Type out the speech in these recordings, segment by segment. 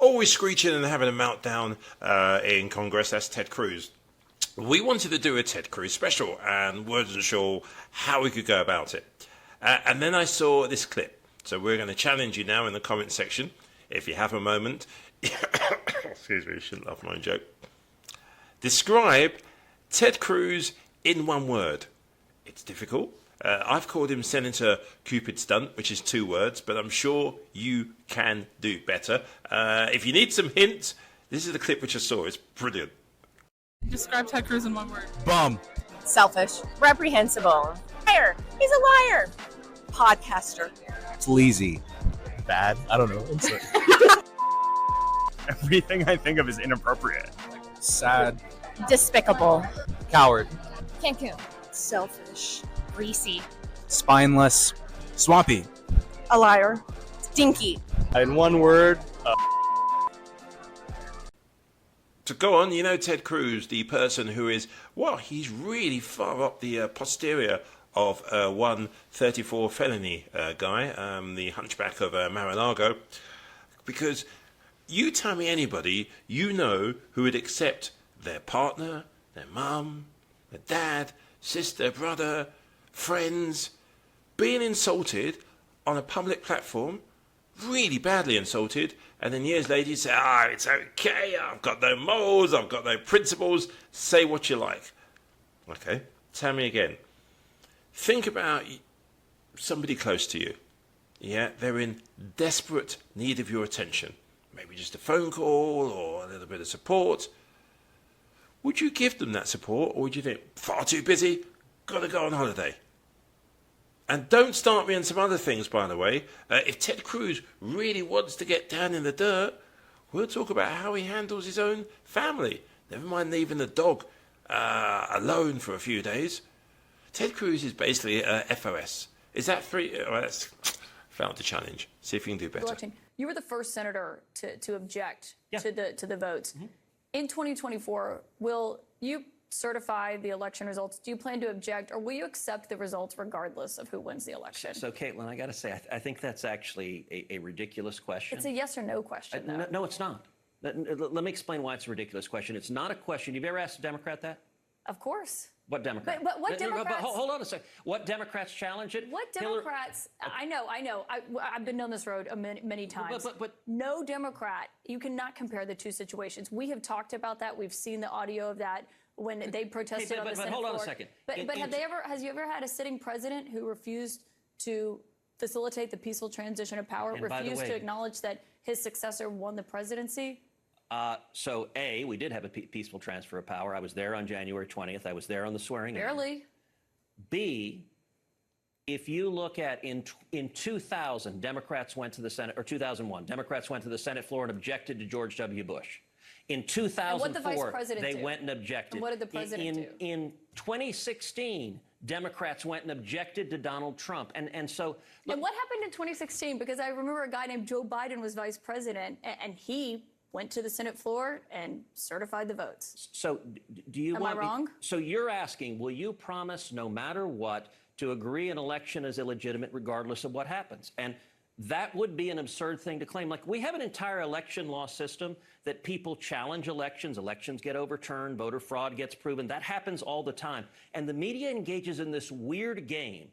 always screeching and having a meltdown in Congress. That's Ted Cruz. We wanted to do a Ted Cruz special and wasn't sure how we could go about it. And then I saw this clip. So we're going to challenge you now in the comment section, if you have a moment. Excuse me, I shouldn't laugh at my own joke. Describe Ted Cruz in one word. It's difficult. I've called him Senator Cupid Stunt, which is 2 words, but I'm sure you can do better. If you need some hints, this is the clip which I saw. It's brilliant. Describe Ted Cruz in one word. Bum. Selfish. Reprehensible. Liar. He's a liar. Podcaster. Sleazy. Bad. I don't know. Everything I think of is inappropriate. Sad. Despicable. Coward. Cancun. Selfish. Greasy. Spineless. Swampy. A liar. Stinky. In one word, To go on, you know Ted Cruz, the person who is, well, he's really far up the posterior of one 34 felony guy, the hunchback of Mar-a-Lago, because you tell me anybody you know who would accept their partner, their mum, their dad, sister, brother, friends, being insulted on a public platform, really badly insulted, and then years later you say, it's okay, I've got no morals, I've got no principles, say what you like. Okay, tell me again. Think about somebody close to you. Yeah, they're in desperate need of your attention. Maybe just a phone call or a little bit of support. Would you give them that support, or would you think, far too busy, gotta go on holiday? And don't start me on some other things, by the way. If Ted Cruz really wants to get down in the dirt, we'll talk about how he handles his own family. Never mind leaving the dog alone for a few days. Ted Cruz is basically FOS. Is that free? That's found the challenge. See if you can do better. Election. You were the first senator to object to the votes. Mm-hmm. In 2024, will you certify the election results? Do you plan to object, or will you accept the results regardless of who wins the election? So Caitlin, I got to say, I think that's actually a ridiculous question. It's a yes or no question, though. No, it's not. Let me explain why it's a ridiculous question. It's not a question. You've ever asked a Democrat that? Of course. What Democrat? But what Democrats? But hold on a second. What Democrats challenge it? What Democrats? I know. I've been down this road many times. But no Democrat. You cannot compare the two situations. We have talked about that. We've seen the audio of that when they protested on the Senate floor. Hold on a second. But has you ever had a sitting president who refused to facilitate the peaceful transition of power, refused to acknowledge that his successor won the presidency? So, A, we did have a peaceful transfer of power. I was there on January 20th. I was there on the swearing in. Barely. B, if you look at in 2000, Democrats went to the Senate, or 2001, Democrats went to the Senate floor and objected to George W. Bush. In 2004, they went and objected. And what did the president do? In 2016, Democrats went and objected to Donald Trump. And so... And what happened in 2016? Because I remember a guy named Joe Biden was vice president, and he went to the Senate floor and certified the votes. So do you Am I wrong? So you're asking, will you promise no matter what to agree an election is illegitimate regardless of what happens? And that would be an absurd thing to claim. Like, we have an entire election law system that people challenge elections. Elections get overturned. Voter fraud gets proven. That happens all the time. And the media engages in this weird game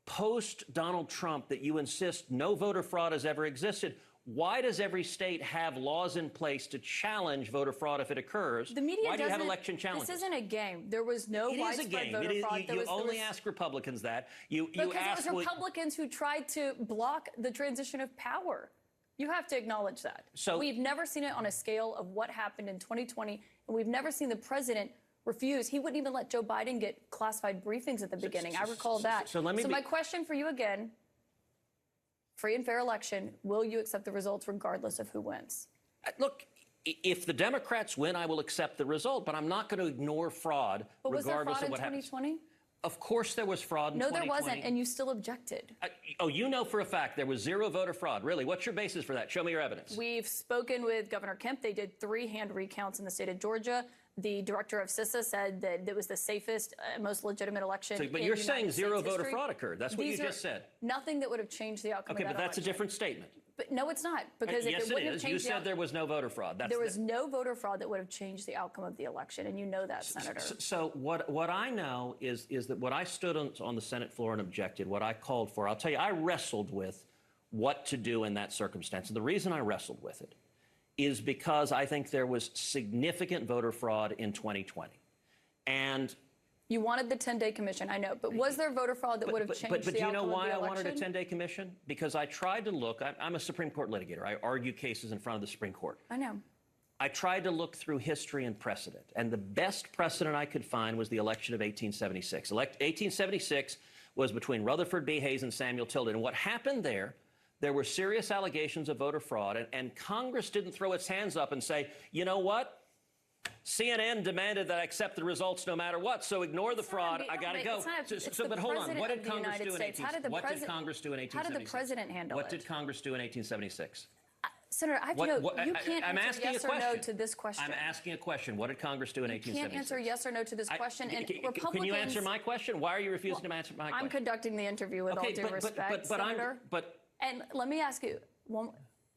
post-Donald Trump that you insist no voter fraud has ever existed. Why does every state have laws in place to challenge voter fraud if it occurs? The media Why do you have election challenges? This isn't a game. There was no widespread voter fraud. You only ask Republicans that. Because it was Republicans who tried to block the transition of power. You have to acknowledge that. So we've never seen it on a scale of what happened in 2020, and we've never seen the president refuse. He wouldn't even let Joe Biden get classified briefings at the beginning. I recall that. So my question for you again, free and fair election, will you accept the results regardless of who wins? Look, if the Democrats win, I will accept the result, but I'm not going to ignore fraud regardless of what happens. Was there fraud in 2020? Of course there was fraud in 2020. No, there wasn't, and you still objected. You know for a fact there was zero voter fraud. Really? What's your basis for that? Show me your evidence. We've spoken with Governor Kemp. They did 3 hand recounts in the state of Georgia. The director of CISA said that it was the safest, most legitimate election. But you're saying zero voter fraud occurred. That's what you just said. Nothing that would have changed the outcome of that election. Okay, but that's a different statement. But no, it's not, because if yes, it wouldn't it have is. changed You said there was no voter fraud. there was no voter fraud that would have changed the outcome of the election, and you know that, Senator. So what I know is that what I stood on the Senate floor and objected, what I called for, I'll tell you, I wrestled with what to do in that circumstance. And the reason I wrestled with it is because I think there was significant voter fraud in 2020. And you wanted the 10-day commission, I know, but was there voter fraud that would have changed the outcome of the election? But do you know why I wanted a 10-day commission? Because I tried to look, I'm a Supreme Court litigator. I argue cases in front of the Supreme Court. I know. I tried to look through history and precedent, and the best precedent I could find was the election of 1876. 1876 was between Rutherford B. Hayes and Samuel Tilden. And what happened there were serious allegations of voter fraud, and Congress didn't throw its hands up and say, you know what? CNN demanded that I accept the results no matter what, so ignore the fraud. I got to go. But hold on. What did Congress do in 1876? How did the president handle it? What did Congress do in 1876? Senator, I have to know, you can't answer yes or no to this question. I'm asking a question. What did Congress do in 1876? You can't answer yes or no to this question. And Republicans, can you answer my question? Why are you refusing to answer my question? I'm conducting the interview with all due respect, Senator. And let me ask you,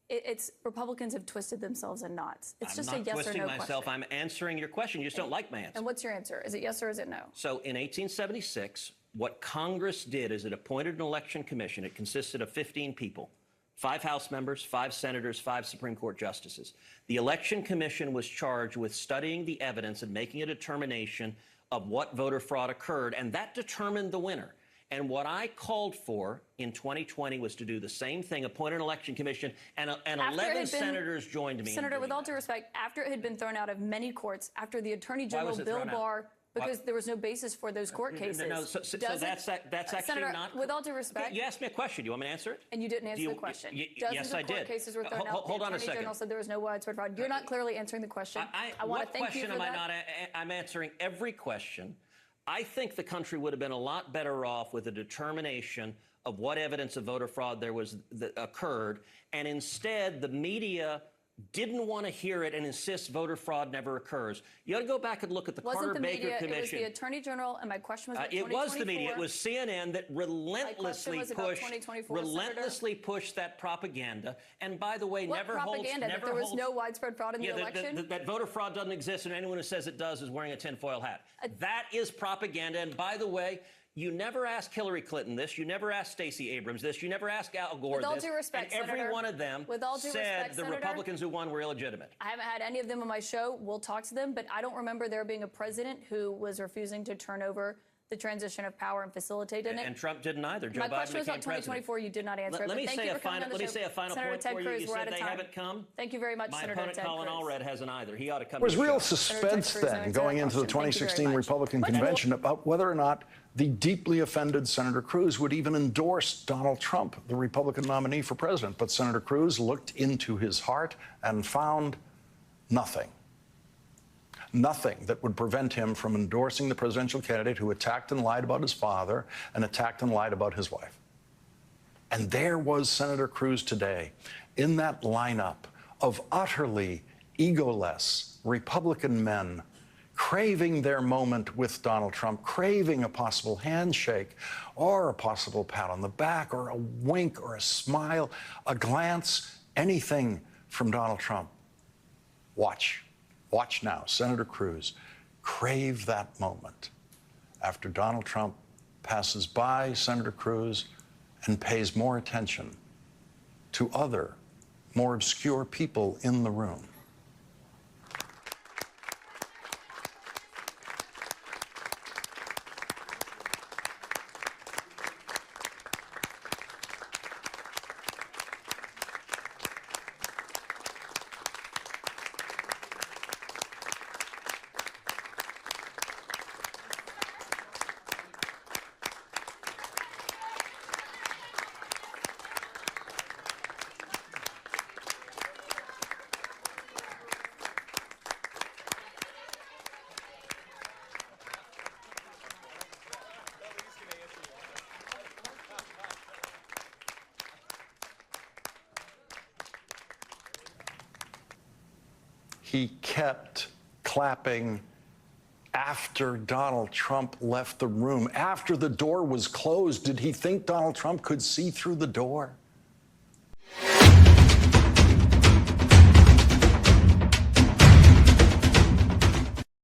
it's Republicans have twisted themselves in knots. It's just a yes or no question. I'm not twisting myself. I'm answering your question. You just don't like my answer. And what's your answer? Is it yes or is it no? So in 1876, what Congress did is it appointed an election commission. It consisted of 15 people, 5 House members, 5 senators, 5 Supreme Court justices. The election commission was charged with studying the evidence and making a determination of what voter fraud occurred, and that determined the winner. And what I called for in 2020 was to do the same thing, appoint an election commission, and 11 senators joined me. Senator, with all due respect, after it had been thrown out of many courts, after the Attorney General Bill Barr, because there was no basis for those court cases. No, so that's actually Senator, not. With all due respect, okay, you asked me a question. Do you want me to answer it? And you didn't answer the question. Yes, I did. Court cases were thrown out. Hold on a The Attorney second. General said there was no widespread fraud. You're not clearly answering the question. I want to thank you for that. What question am I not? I'm answering every question. I think the country would have been a lot better off with a determination of what evidence of voter fraud that occurred, and instead the media didn't want to hear it and insists voter fraud never occurs. You ought to go back and look at the Carter-Baker Commission. It was the Attorney General, and my question was about it was the media. It was CNN that relentlessly pushed that propaganda. And by the way, never propaganda? That there was no widespread fraud in the election? That voter fraud doesn't exist, and anyone who says it does is wearing a tinfoil hat. That is propaganda. And by the way, you never asked Hillary Clinton this. You never asked Stacey Abrams this. You never asked Al Gore this. With all due respect, and every one of them said the Republicans who won were illegitimate. I haven't had any of them on my show. We'll talk to them. But I don't remember there being a president who was refusing to turn over the transition of power and facilitated it. And Trump didn't either. Joe My Biden question was about became 2024. president. You did not answer it. Let me say a final Senator point Ted for Cruz, you. You we're out said of they time. haven't come. Thank you very much, My Senator opponent, Ted Colin Cruz. Allred, hasn't either. He ought to come. There was to the real show. suspense Senator Ted then Cruz, going into the thank you very 2016 much. Republican convention about whether or not the deeply offended Senator Cruz would even endorse Donald Trump, the Republican nominee for president. But Senator Cruz looked into his heart and found nothing. Nothing that would prevent him from endorsing the presidential candidate who attacked and lied about his father and attacked and lied about his wife. And there was Senator Cruz today in that lineup of utterly egoless Republican men craving their moment with Donald Trump, craving a possible handshake or a possible pat on the back or a wink or a smile, a glance, anything from Donald Trump. Watch now, Senator Cruz crave that moment after Donald Trump passes by Senator Cruz and pays more attention to other, more obscure people in the room. He kept clapping after Donald Trump left the room. After the door was closed, did he think Donald Trump could see through the door?